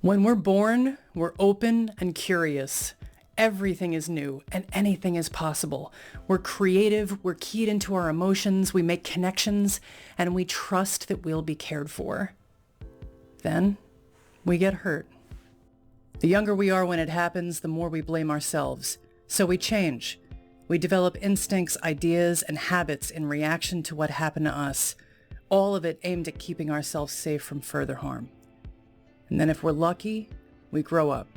When we're born, we're open and curious. Everything is new and anything is possible. We're creative, we're keyed into our emotions, we make connections, and we trust that we'll be cared for. Then we get hurt. The younger we are when it happens, the more we blame ourselves. So we change. We develop instincts, ideas, and habits in reaction to what happened to us. All of it aimed at keeping ourselves safe from further harm. And then if we're lucky, we grow up.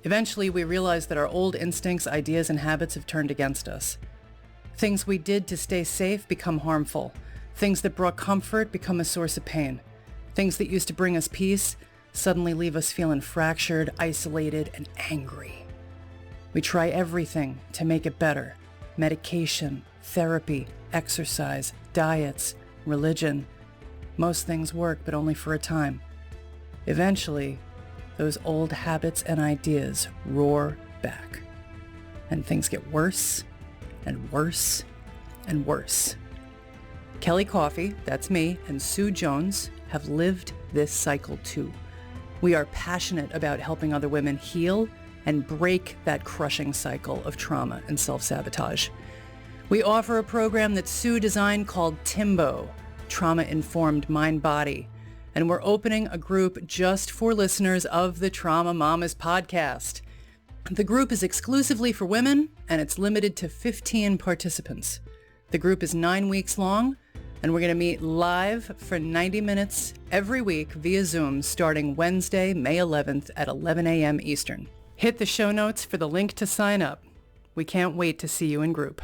Eventually, we realize that our old instincts, ideas, and habits have turned against us. Things we did to stay safe become harmful. Things that brought comfort become a source of pain. Things that used to bring us peace suddenly leave us feeling fractured, isolated, and angry. We try everything to make it better. Medication, therapy, exercise, diets, religion. Most things work, but only for a time. Eventually, those old habits and ideas roar back, and things get worse and worse and worse. Kelly Coffey, that's me, and Sue Jones have lived this cycle too. We are passionate about helping other women heal and break that crushing cycle of trauma and self-sabotage. We offer a program that Sue designed called TIMBo, Trauma-Informed Mind-Body. And we're opening a group just for listeners of the Trauma Mommas podcast. The group is exclusively for women, and it's limited to 15 participants. The group is 9 weeks long, and we're going to meet live for 90 minutes every week via Zoom starting Wednesday, May 11th at 11 a.m. Eastern. Hit the show notes for the link to sign up. We can't wait to see you in group.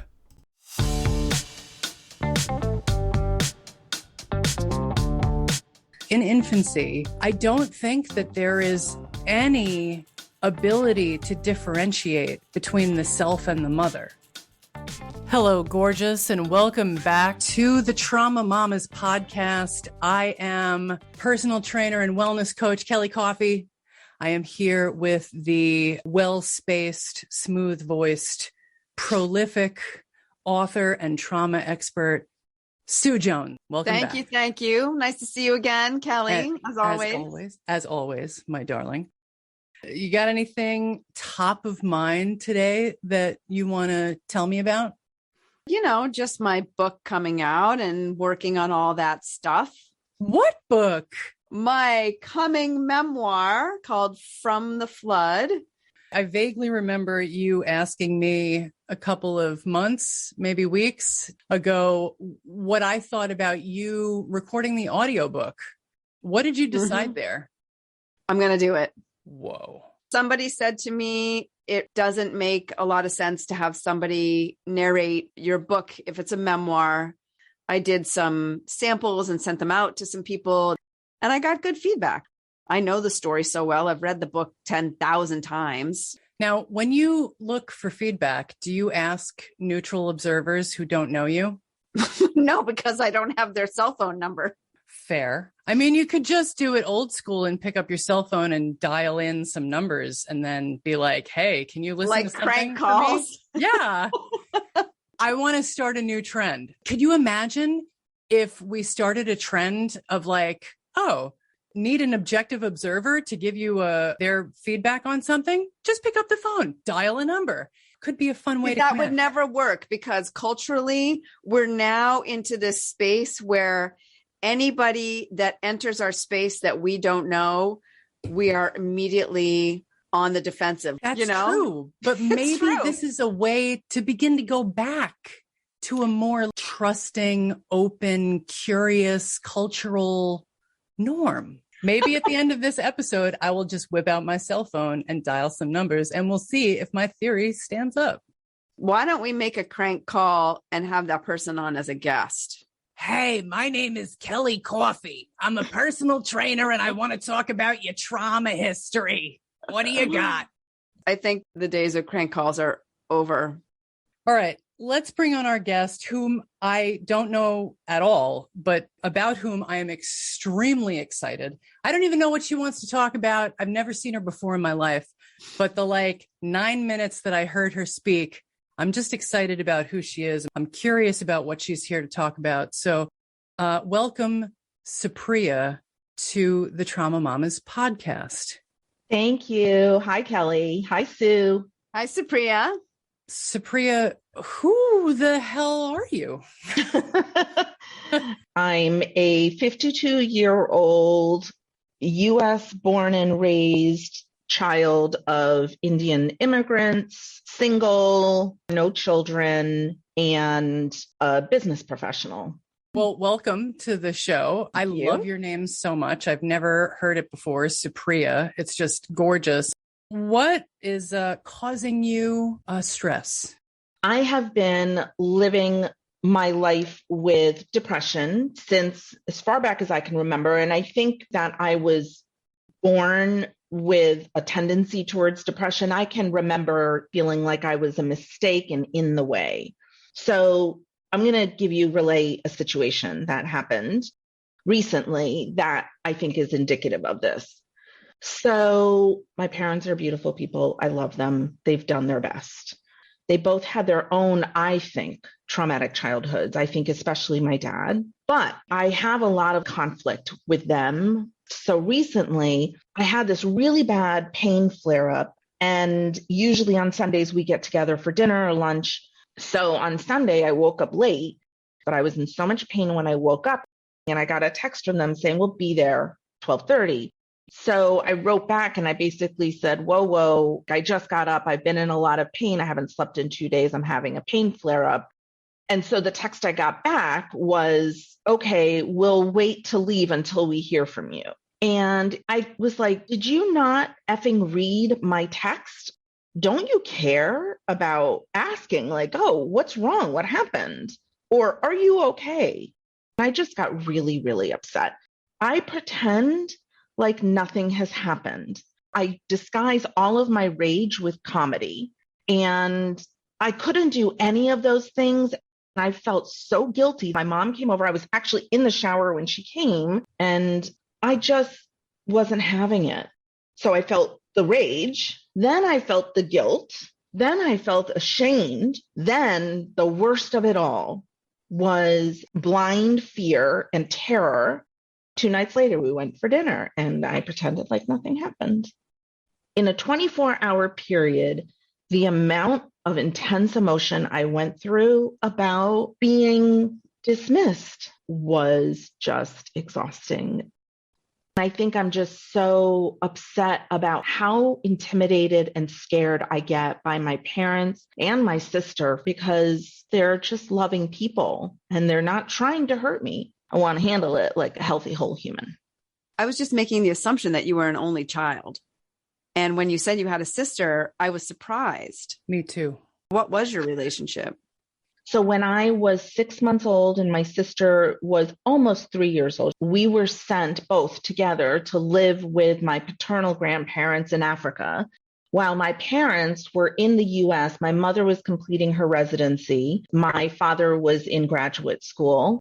In infancy, I don't think that there is any ability to differentiate between the self and the mother. Hello, gorgeous, and welcome back to the Trauma Mommas podcast. I am personal trainer and wellness coach Kelly Coffey. I am here with the well-spaced, smooth-voiced, prolific author and trauma expert, Sue Jones. Welcome back. Thank you. Nice to see you again, Kelly, as always, my darling. You got anything top of mind today that you want to tell me about? Just my book coming out and working on all that stuff. What book? My coming memoir called From the Flood. I vaguely remember you asking me a couple of months, maybe weeks ago, what I thought about you recording the audiobook. What did you decide there? I'm going to do it. Whoa. Somebody said to me, it doesn't make a lot of sense to have somebody narrate your book if it's a memoir. I did some samples and sent them out to some people, and I got good feedback. I know the story so well. I've read the book 10,000 times. Now, when you look for feedback, do you ask neutral observers who don't know you? No, because I don't have their cell phone number. Fair. I mean, you could just do it old school and pick up your cell phone and dial in some numbers and then be like, hey, can you listen to something crank calls? Yeah. I want to start a new trend. Could you imagine if we started a trend of like, oh, need an objective observer to give you their feedback on something? Just pick up the phone, dial a number. Could be a fun way to connect. That would never work because culturally, we're now into this space where anybody that enters our space that we don't know, we are immediately on the defensive. That's true. But maybe this is a way to begin to go back to a more trusting, open, curious, cultural norm. Maybe at the end of this episode, I will just whip out my cell phone and dial some numbers and we'll see if my theory stands up. Why don't we make a crank call and have that person on as a guest? Hey, my name is Kelly Coffey. I'm a personal trainer and I want to talk about your trauma history. What do you got? I think the days of crank calls are over. All right. Let's bring on our guest, whom I don't know at all, but about whom I am extremely excited. I don't even know what she wants to talk about. I've never seen her before in my life, but the 9 minutes that I heard her speak, I'm just excited about who she is. I'm curious about what she's here to talk about. So welcome, Supriya, to the Trauma Mommas podcast. Thank you. Hi, Kelly. Hi, Sue. Hi, Supriya. Supriya, who the hell are you? I'm a 52-year-old U.S. born and raised child of Indian immigrants, single, no children, and a business professional. Well, welcome to the show. I Thank you. love your name so much. I've never heard it before, Supriya. It's just gorgeous. What is causing you stress? I have been living my life with depression since as far back as I can remember. And I think that I was born with a tendency towards depression. I can remember feeling like I was a mistake and in the way. So I'm going to relay a situation that happened recently that I think is indicative of this. So my parents are beautiful people. I love them. They've done their best. They both had their own, I think, traumatic childhoods. I think especially my dad, but I have a lot of conflict with them. So recently I had this really bad pain flare up, and usually on Sundays we get together for dinner or lunch. So on Sunday I woke up late, but I was in so much pain when I woke up, and I got a text from them saying, we'll be there 12:30. So I wrote back and I basically said, whoa, I just got up. I've been in a lot of pain. I haven't slept in 2 days. I'm having a pain flare up. And so the text I got back was, okay, we'll wait to leave until we hear from you. And I was like, did you not effing read my text? Don't you care about asking like, oh, what's wrong? What happened? Or are you okay? I just got really, really upset. I pretend like nothing has happened. I disguise all of my rage with comedy, and I couldn't do any of those things. I felt so guilty. My mom came over. I was actually in the shower when she came, and I just wasn't having it. So I felt the rage. Then I felt the guilt. Then I felt ashamed. Then the worst of it all was blind fear and terror. 2 nights later, we went for dinner and I pretended like nothing happened. In a 24-hour period, the amount of intense emotion I went through about being dismissed was just exhausting. I think I'm just so upset about how intimidated and scared I get by my parents and my sister, because they're just loving people and they're not trying to hurt me. I want to handle it like a healthy, whole human. I was just making the assumption that you were an only child. And when you said you had a sister, I was surprised. Me too. What was your relationship? So when I was 6 months old and my sister was almost 3 years old, we were sent both together to live with my paternal grandparents in Africa. While my parents were in the US, my mother was completing her residency. My father was in graduate school.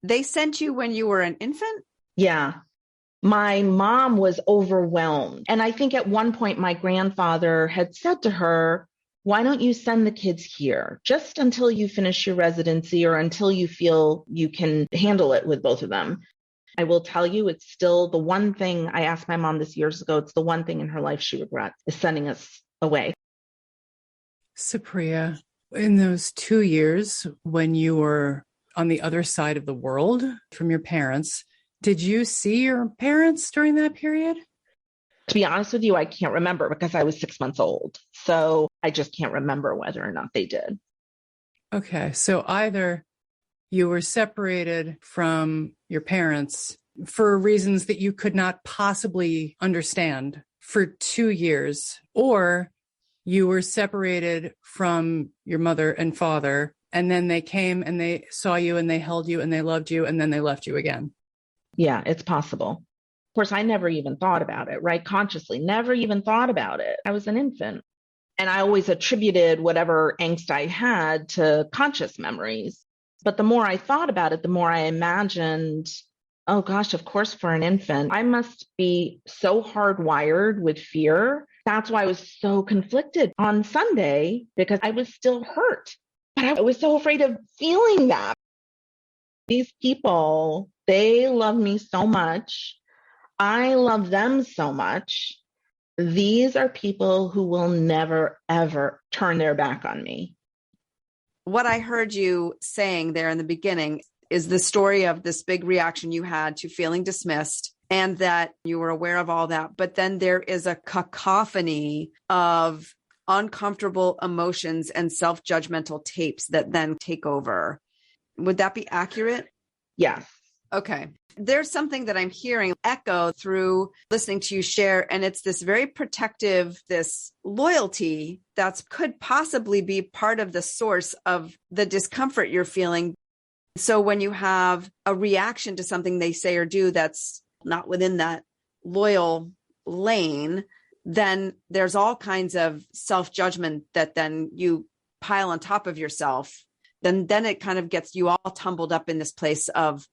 They sent you when you were an infant? Yeah. My mom was overwhelmed. And I think at one point my grandfather had said to her, why don't you send the kids here just until you finish your residency or until you feel you can handle it with both of them? I will tell you, it's still the one thing I asked my mom this years ago. It's the one thing in her life she regrets is sending us away. Supriya, in those 2 years when you were on the other side of the world from your parents, did you see your parents during that period? To be honest with you, I can't remember because I was 6 months old. So I just can't remember whether or not they did. Okay. So either you were separated from your parents for reasons that you could not possibly understand for 2 years, or you were separated from your mother and father, and then they came and they saw you and they held you and they loved you and then they left you again. Yeah, it's possible. Of course, I never even thought about it, right? Consciously, never even thought about it. I was an infant. And I always attributed whatever angst I had to conscious memories. But the more I thought about it, the more I imagined, oh gosh, of course, for an infant, I must be so hardwired with fear. That's why I was so conflicted on Sunday, because I was still hurt. But I was so afraid of feeling that. These people, they love me so much. I love them so much. These are people who will never, ever turn their back on me. What I heard you saying there in the beginning is the story of this big reaction you had to feeling dismissed, and that you were aware of all that. But then there is a cacophony of uncomfortable emotions and self-judgmental tapes that then take over. Would that be accurate? Yes. Okay. There's something that I'm hearing echo through listening to you share, and it's this very protective, this loyalty that could possibly be part of the source of the discomfort you're feeling. So when you have a reaction to something they say or do that's not within that loyal lane, then there's all kinds of self-judgment that then you pile on top of yourself. Then it kind of gets you all tumbled up in this place of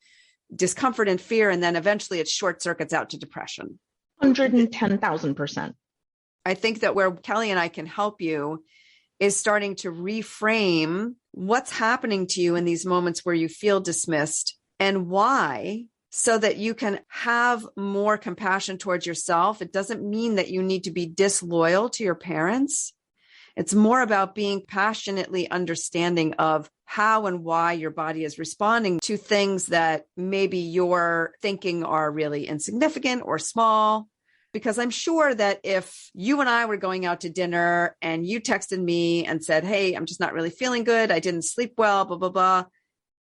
discomfort and fear. And then eventually it short circuits out to depression. 110,000%. I think that where Kelly and I can help you is starting to reframe what's happening to you in these moments where you feel dismissed and why, so that you can have more compassion towards yourself. It doesn't mean that you need to be disloyal to your parents. It's more about being passionately understanding of how and why your body is responding to things that maybe you're thinking are really insignificant or small. Because I'm sure that if you and I were going out to dinner and you texted me and said, hey, I'm just not really feeling good, I didn't sleep well, blah, blah, blah.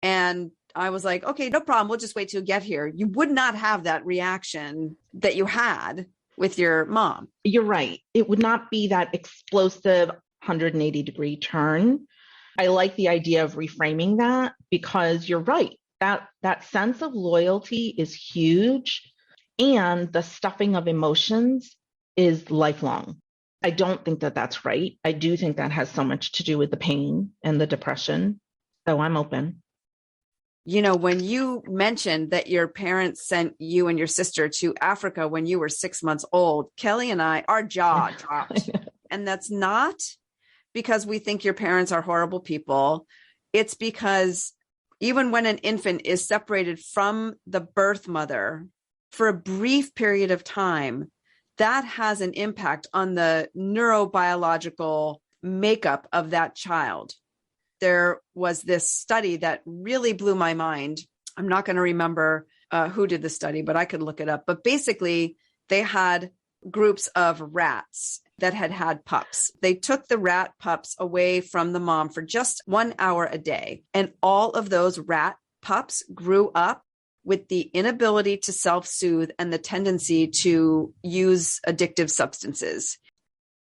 And I was like, okay, no problem. We'll just wait till you get here. You would not have that reaction that you had with your mom. You're right. It would not be that explosive 180-degree turn. I like the idea of reframing that, because you're right. That sense of loyalty is huge, and the stuffing of emotions is lifelong. I don't think that that's right. I do think that has so much to do with the pain and the depression. So I'm open. You know, when you mentioned that your parents sent you and your sister to Africa when you were 6 months old, Kelly and I, our jaw dropped. And that's not because we think your parents are horrible people. It's because even when an infant is separated from the birth mother for a brief period of time, that has an impact on the neurobiological makeup of that child. There was this study that really blew my mind. I'm not going to remember who did the study, but I could look it up. But basically, they had groups of rats that had pups. They took the rat pups away from the mom for just 1 hour a day. And all of those rat pups grew up with the inability to self-soothe and the tendency to use addictive substances.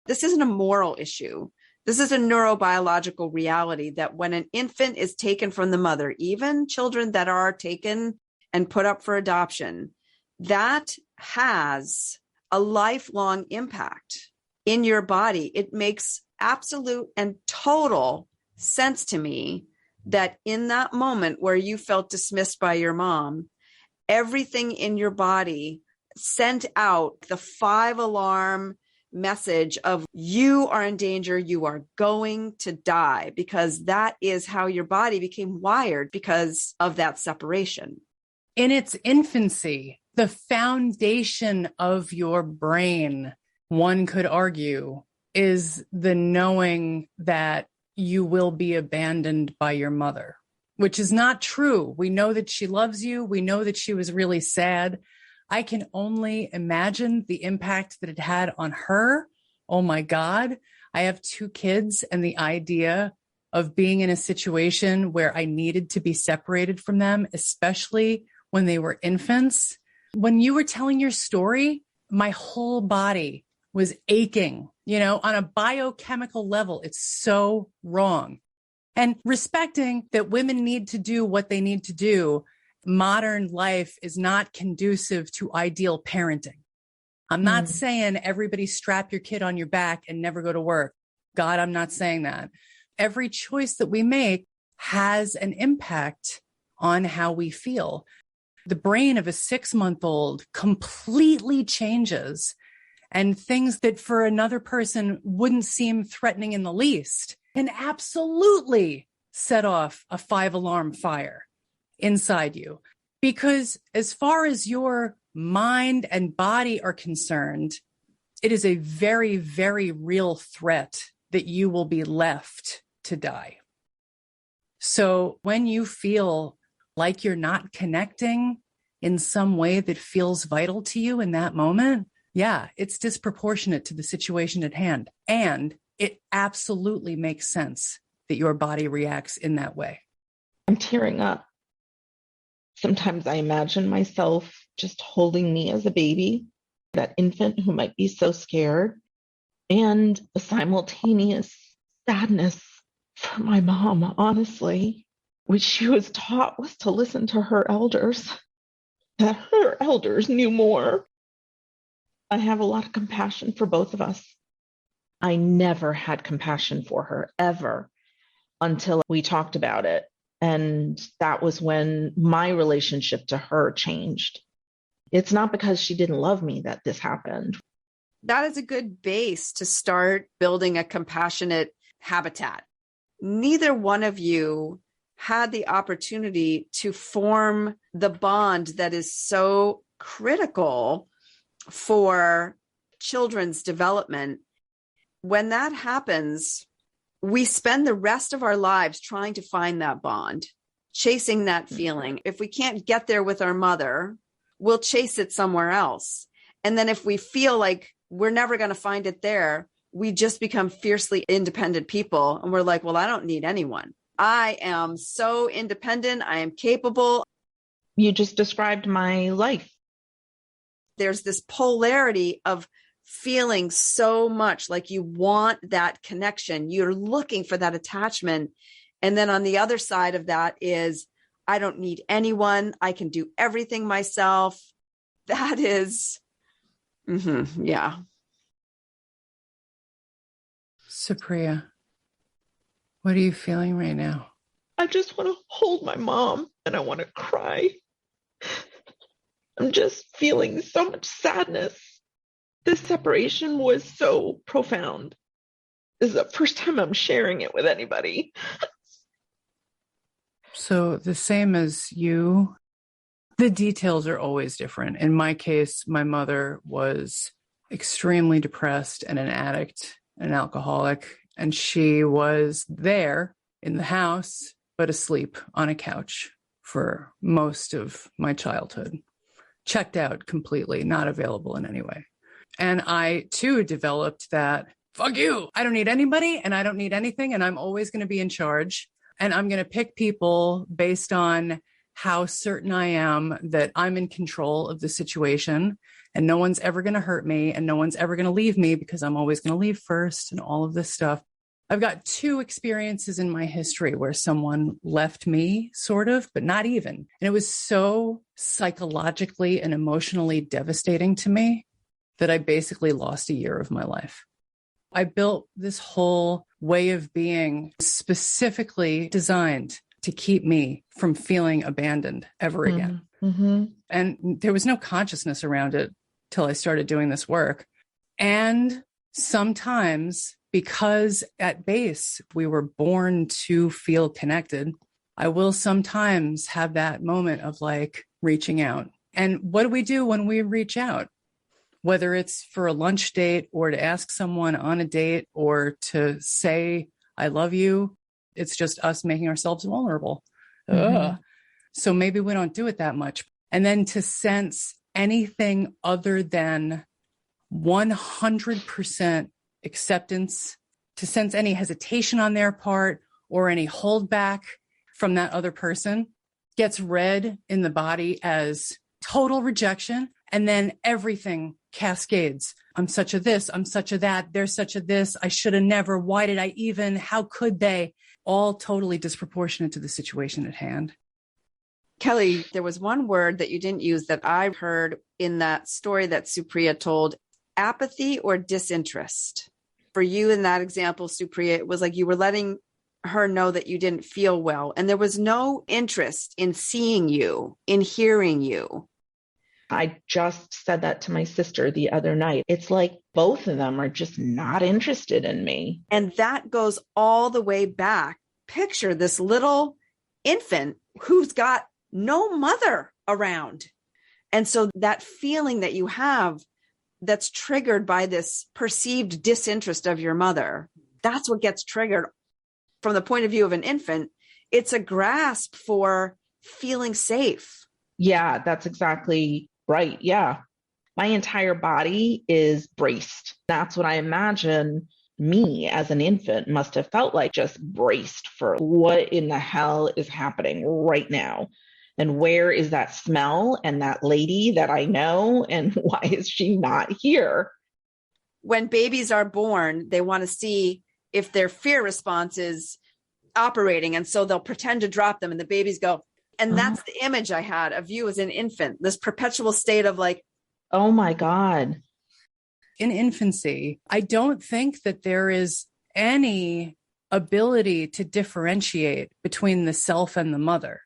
This isn't a moral issue. This is a neurobiological reality that when an infant is taken from the mother, even children that are taken and put up for adoption, that has a lifelong impact in your body. It makes absolute and total sense to me that in that moment where you felt dismissed by your mom, everything in your body sent out the 5-alarm message of you are in danger, you are going to die, because that is how your body became wired because of that separation. In its infancy, the foundation of your brain, one could argue, is the knowing that you will be abandoned by your mother, which is not true. We know that she loves you. We know that she was really sad. I can only imagine the impact that it had on her. Oh my God. I have 2 kids, and the idea of being in a situation where I needed to be separated from them, especially when they were infants. When you were telling your story, my whole body was aching, on a biochemical level. It's so wrong. And respecting that women need to do what they need to do, modern life is not conducive to ideal parenting. I'm not saying everybody strap your kid on your back and never go to work. God, I'm not saying that. Every choice that we make has an impact on how we feel. The brain of a 6-month-old completely changes, and things that for another person wouldn't seem threatening in the least can absolutely set off a 5-alarm fire inside you. Because as far as your mind and body are concerned, it is a very, very real threat that you will be left to die. So when you feel like you're not connecting in some way that feels vital to you in that moment, yeah, it's disproportionate to the situation at hand. And it absolutely makes sense that your body reacts in that way. I'm tearing up. Sometimes I imagine myself just holding me as a baby, that infant who might be so scared, and the simultaneous sadness for my mom, honestly, which she was taught was to listen to her elders, that her elders knew more. I have a lot of compassion for both of us. I never had compassion for her, ever, until we talked about it. And that was when my relationship to her changed. It's not because she didn't love me that this happened. That is a good base to start building a compassionate habitat. Neither one of you had the opportunity to form the bond that is so critical for children's development. When that happens, we spend the rest of our lives trying to find that bond, chasing that feeling. If we can't get there with our mother, we'll chase it somewhere else. And then if we feel like we're never going to find it there, we just become fiercely independent people. And we're like, well, I don't need anyone. I am so independent. I am capable. You just described my life. There's this polarity of feeling so much like you want that connection. You're looking for that attachment. And then on the other side of that is, I don't need anyone. I can do everything myself. That is, yeah. Supriya, what are you feeling right now? I just want to hold my mom and I want to cry. I'm just feeling so much sadness. This separation was so profound. This is the first time I'm sharing it with anybody. So the same as you, the details are always different. In my case, my mother was extremely depressed and an addict, an alcoholic, and she was there in the house, but asleep on a couch for most of my childhood. Checked out completely, not available in any way. And I too developed that, fuck you, I don't need anybody and I don't need anything and I'm always going to be in charge. And I'm going to pick people based on how certain I am that I'm in control of the situation and no one's ever going to hurt me and no one's ever going to leave me because I'm always going to leave first and all of this stuff. I've got 2 experiences in my history where someone left me, sort of, but not even. And it was so psychologically and emotionally devastating to me that I basically lost a year of my life. I built this whole way of being specifically designed to keep me from feeling abandoned ever again. Mm-hmm. And there was no consciousness around it till I started doing this work. And sometimes, because at base we were born to feel connected, I will sometimes have that moment of like reaching out. And what do we do when we reach out? Whether it's for a lunch date or to ask someone on a date or to say, I love you, it's just us making ourselves vulnerable. Mm-hmm. So maybe we don't do it that much. And then to sense anything other than 100% acceptance, to sense any hesitation on their part or any holdback from that other person gets read in the body as total rejection. And then everything cascades. I'm such a this, I'm such a that, they're such a this, I should have never, why did I even, how could they? All totally disproportionate to the situation at hand. Kelly, there was one word that you didn't use that I heard in that story that Supriya told, apathy or disinterest. For you in that example, Supriya, it was like you were letting her know that you didn't feel well. And there was no interest in seeing you, in hearing you. I just said that to my sister the other night. It's like both of them are just not interested in me. And that goes all the way back. Picture this little infant who's got no mother around. And so that feeling that you have that's triggered by this perceived disinterest of your mother, that's what gets triggered. From the point of view of an infant, it's a grasp for feeling safe. Yeah, that's exactly right. Yeah. My entire body is braced. That's what I imagine me as an infant must have felt like, just braced for what in the hell is happening right now. And where is that smell and that lady that I know? And why is she not here? When babies are born, they want to see if their fear response is operating. And so they'll pretend to drop them and the babies go. And that's the image I had of you as an infant, this perpetual state of like, oh my God. In infancy, I don't think that there is any ability to differentiate between the self and the mother.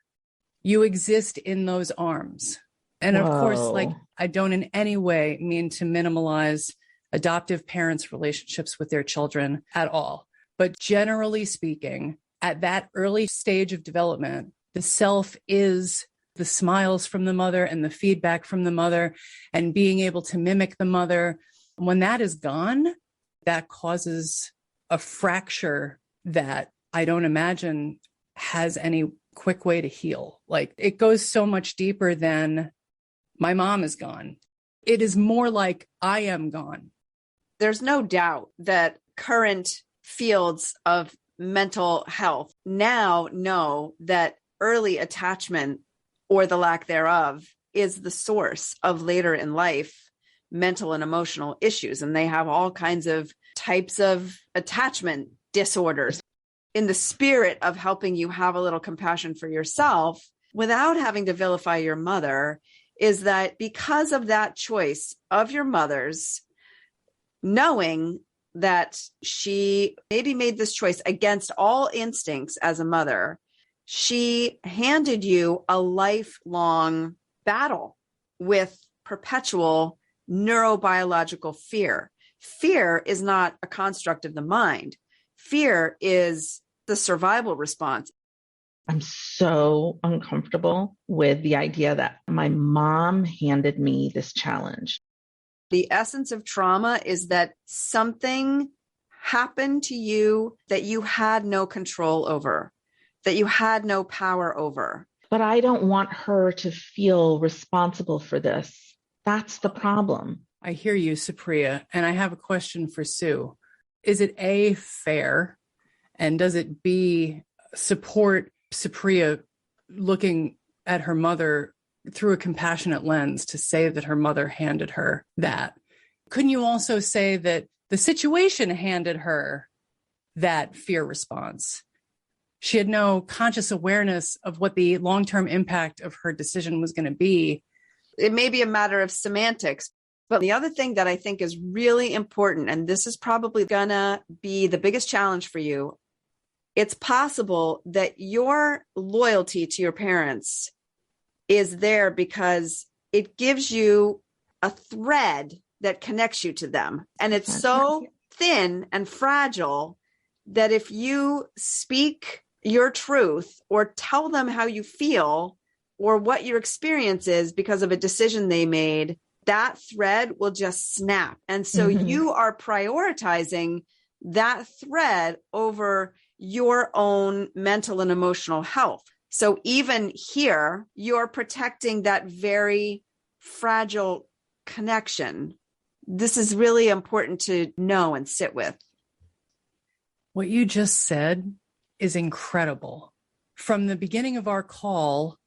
You exist in those arms. And of course, like, I don't in any way mean to minimalize adoptive parents' relationships with their children at all. But generally speaking, at that early stage of development, the self is the smiles from the mother and the feedback from the mother and being able to mimic the mother. When that is gone, that causes a fracture that I don't imagine has any quick way to heal. Like, it goes so much deeper than my mom is gone. It is more like I am gone. There's no doubt that current fields of mental health now know that early attachment, or the lack thereof, is the source of later in life mental and emotional issues. And they have all kinds of types of attachment disorders. In the spirit of helping you have a little compassion for yourself without having to vilify your mother, is that because of that choice of your mother's, knowing that she maybe made this choice against all instincts as a mother, she handed you a lifelong battle with perpetual neurobiological fear. Fear is not a construct of the mind. Fear is the survival response. I'm so uncomfortable with the idea that my mom handed me this challenge. The essence of trauma is that something happened to you that you had no control over, that you had no power over. But I don't want her to feel responsible for this. That's the problem. I hear you, Supriya. And I have a question for Sue. Is it A, fair? And does it B, support Supriya looking at her mother through a compassionate lens to say that her mother handed her that? Couldn't you also say that the situation handed her that fear response? She had no conscious awareness of what the long-term impact of her decision was going to be. It may be a matter of semantics, but the other thing that I think is really important, and this is probably going to be the biggest challenge for you, it's possible that your loyalty to your parents is there because it gives you a thread that connects you to them. And it's so thin and fragile that if you speak your truth or tell them how you feel or what your experience is because of a decision they made, that thread will just snap. And so you are prioritizing that thread over your own mental and emotional health. So even here, you're protecting that very fragile connection. This is really important to know and sit with. What you just said is incredible. From the beginning of our call,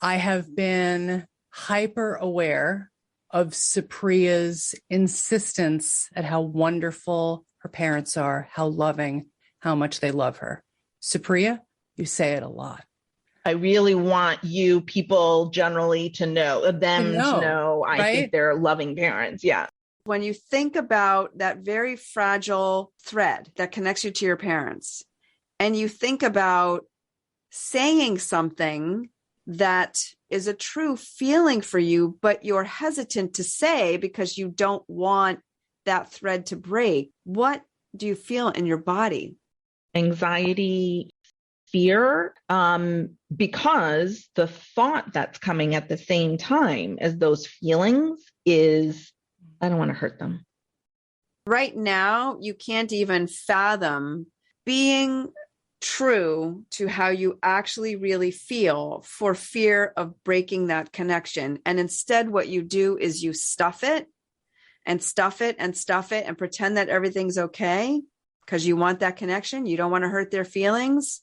I have been hyper aware of Supriya's insistence at how wonderful her parents are, how loving, how much they love her. Supriya, you say it a lot. I really want you people generally to know, I right? think they're loving parents. Yeah. When you think about that very fragile thread that connects you to your parents, and you think about saying something that is a true feeling for you, but you're hesitant to say because you don't want that thread to break, what do you feel in your body? Anxiety, fear, because the thought that's coming at the same time as those feelings is, I don't want to hurt them. Right now, you can't even fathom being true to how you actually really feel for fear of breaking that connection. And instead, what you do is you stuff it and stuff it and stuff it and pretend that everything's okay because you want that connection. You don't want to hurt their feelings.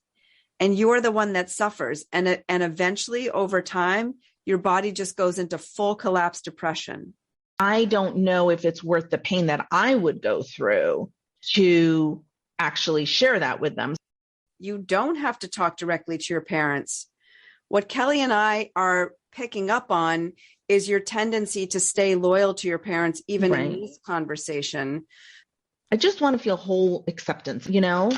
And you're the one that suffers. And eventually, over time, your body just goes into full collapse depression. I don't know if it's worth the pain that I would go through to actually share that with them. You don't have to talk directly to your parents. What Kelly and I are picking up on is your tendency to stay loyal to your parents, even Right. in this conversation. I just want to feel whole acceptance, you know?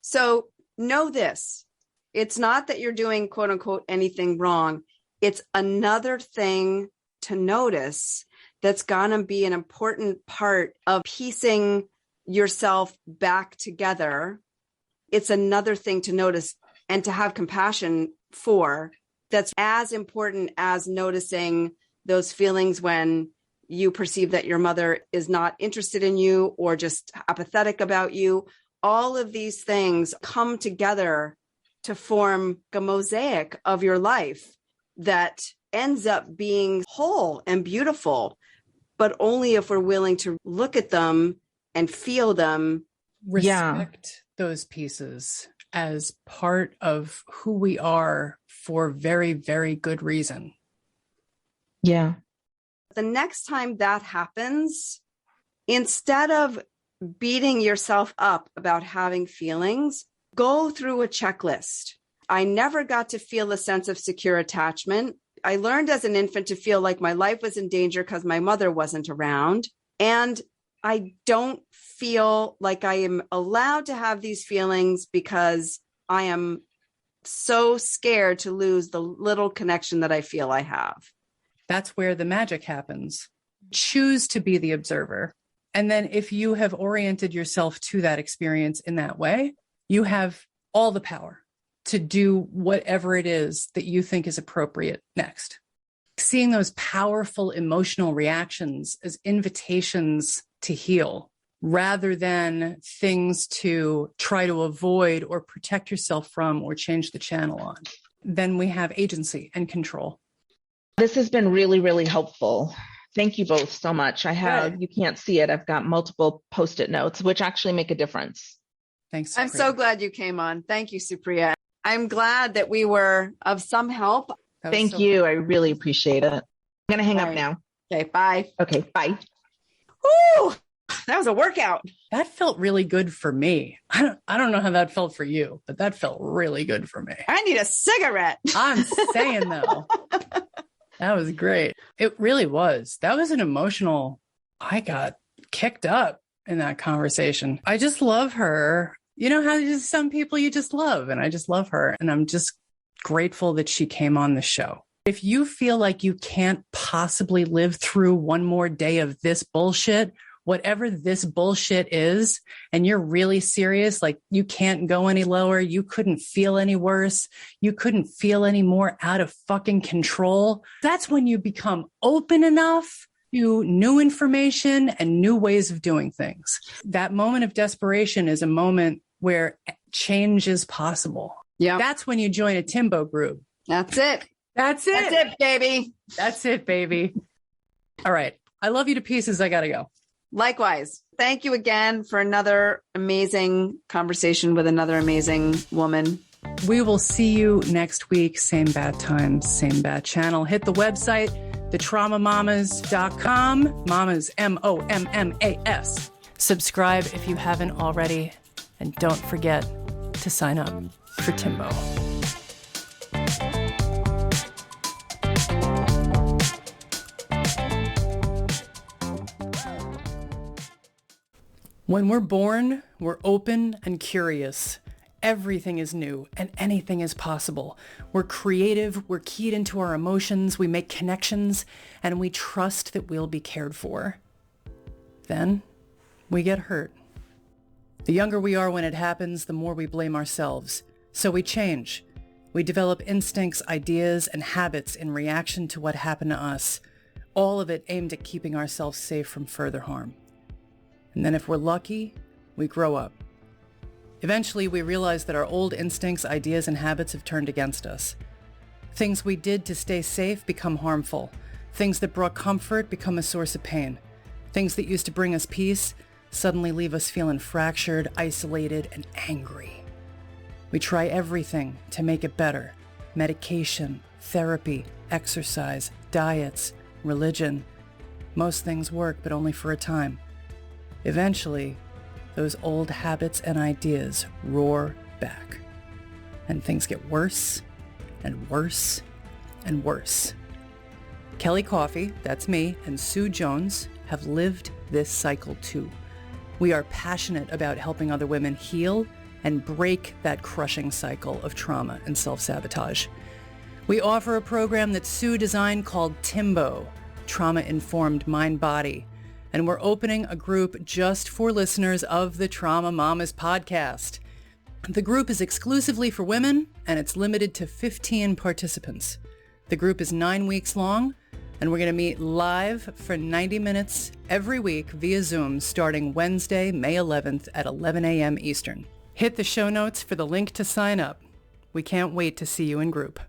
So know this. It's not that you're doing, quote unquote, anything wrong. It's another thing to notice that's going to be an important part of piecing yourself back together. It's another thing to notice and to have compassion for. That's as important as noticing those feelings when you perceive that your mother is not interested in you or just apathetic about you. All of these things come together to form a mosaic of your life that ends up being whole and beautiful, but only if we're willing to look at them and feel them. Respect those pieces as part of who we are for very, very good reason. Yeah. The next time that happens, instead of beating yourself up about having feelings, go through a checklist. I never got to feel a sense of secure attachment. I learned as an infant to feel like my life was in danger because my mother wasn't around. And I don't feel like I am allowed to have these feelings because I am so scared to lose the little connection that I feel I have. That's where the magic happens. Choose to be the observer. And then if you have oriented yourself to that experience in that way, you have all the power to do whatever it is that you think is appropriate next. Seeing those powerful emotional reactions as invitations to heal rather than things to try to avoid or protect yourself from or change the channel on, then we have agency and control. This has been really, really helpful. Thank you both so much. You can't see it. I've got multiple Post-it notes, which actually make a difference. Thanks. I'm so glad you came on. Thank you, Supriya. I'm glad that we were of some help. Thank you. I really appreciate it. I'm going to hang up now. Okay, bye. Okay, bye. Woo! That was a workout. That felt really good for me. I don't know how that felt for you, but that felt really good for me. I need a cigarette. I'm saying though, that was great. It really was. That was an emotional, I got kicked up in that conversation. I just love her. You know how just some people you just love, and I just love her. And I'm just grateful that she came on the show. If you feel like you can't possibly live through one more day of this bullshit, whatever this bullshit is, and you're really serious, like you can't go any lower, you couldn't feel any worse, you couldn't feel any more out of fucking control, that's when you become open enough to new information and new ways of doing things. That moment of desperation is a moment where change is possible. Yeah. That's when you join a TIMBo group. That's it. That's it. That's it, baby. That's it, baby. All right. I love you to pieces. I got to go. Likewise. Thank you again for another amazing conversation with another amazing woman. We will see you next week. Same bad time, same bad channel. Hit the website, thetraumamommas.com. Mamas, MOMMAS. Subscribe if you haven't already. And don't forget to sign up for TIMBo. When we're born, we're open and curious. Everything is new and anything is possible. We're creative, we're keyed into our emotions, we make connections, and we trust that we'll be cared for. Then we get hurt. The younger we are when it happens, the more we blame ourselves. So we change. We develop instincts, ideas, and habits in reaction to what happened to us, all of it aimed at keeping ourselves safe from further harm. And then if we're lucky, we grow up. Eventually, we realize that our old instincts, ideas, and habits have turned against us. Things we did to stay safe become harmful. Things that brought comfort become a source of pain. Things that used to bring us peace suddenly leave us feeling fractured, isolated, and angry. We try everything to make it better. Medication, therapy, exercise, diets, religion. Most things work, but only for a time. Eventually, those old habits and ideas roar back. And things get worse and worse and worse. Kelly Coffey, that's me, and Sue Jones have lived this cycle too. We are passionate about helping other women heal and break that crushing cycle of trauma and self-sabotage. We offer a program that Sue designed called TIMBo, Trauma-Informed Mind-Body, and we're opening a group just for listeners of the Trauma Mommas podcast. The group is exclusively for women, and it's limited to 15 participants. The group is 9 weeks long, and we're going to meet live for 90 minutes every week via Zoom starting Wednesday, May 11th at 11 a.m. Eastern. Hit the show notes for the link to sign up. We can't wait to see you in group.